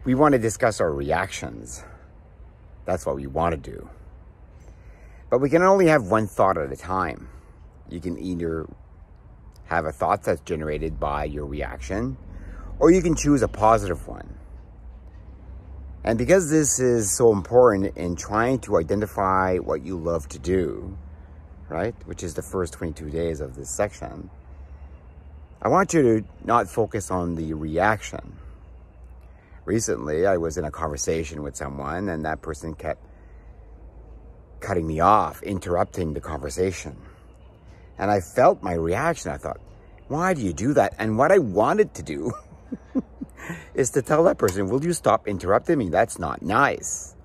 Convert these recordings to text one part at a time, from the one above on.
We want to discuss our reactions. That's what we want to do. But we can only have one thought at a time. You can either have a thought that's generated by your reaction, or you can choose a positive one. And because this is so important in trying to identify what you love to do, right, which is the first 22 days of this section, I want you to not focus on the reaction. Recently, I was in a conversation with someone, and that person kept cutting me off, interrupting the conversation. And I felt my reaction. I thought, why do you do that? And what I wanted to do is to tell that person, will you stop interrupting me? That's not nice.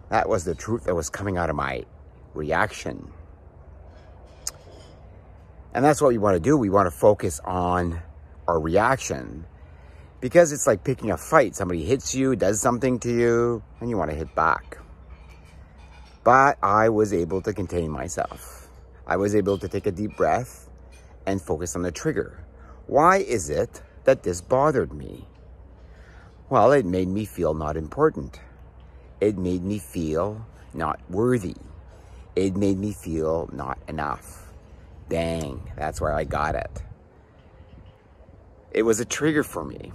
That was the truth that was coming out of my reaction. And that's what we want to do. We want to focus on our reaction, because it's like picking a fight. Somebody hits you, does something to you, and you want to hit back. But I was able to contain myself. I was able to take a deep breath and focus on the trigger. Why is it that this bothered me? Well, it made me feel not important. It made me feel not worthy. It made me feel not enough. Bang, that's where I got it. It was a trigger for me.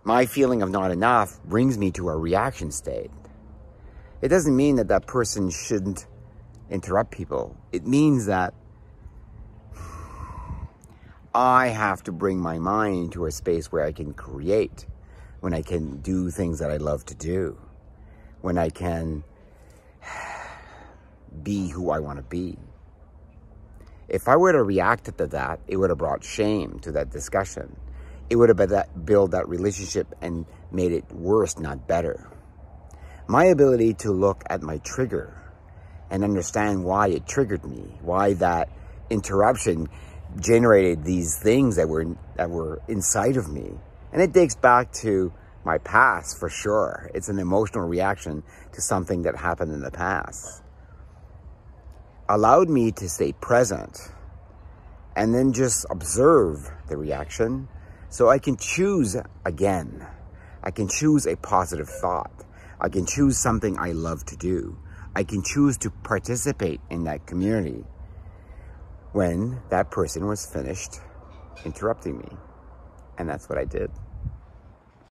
My feeling of not enough brings me to a reaction state. It doesn't mean that that person shouldn't interrupt people. It means that I have to bring my mind to a space where I can create, when I can do things that I love to do, when I can be who I want to be. If I were to react to that, it would have brought shame to that discussion. It would have built that relationship and made it worse, not better. My ability to look at my trigger and understand why it triggered me, why that interruption generated these things that were inside of me. And it dates back to my past, for sure. It's an emotional reaction to something that happened in the past. Allowed me to stay present and then just observe the reaction, so I can choose again. I can choose a positive thought. I can choose something I love to do. I can choose to participate in that community when that person was finished interrupting me. And that's what I did.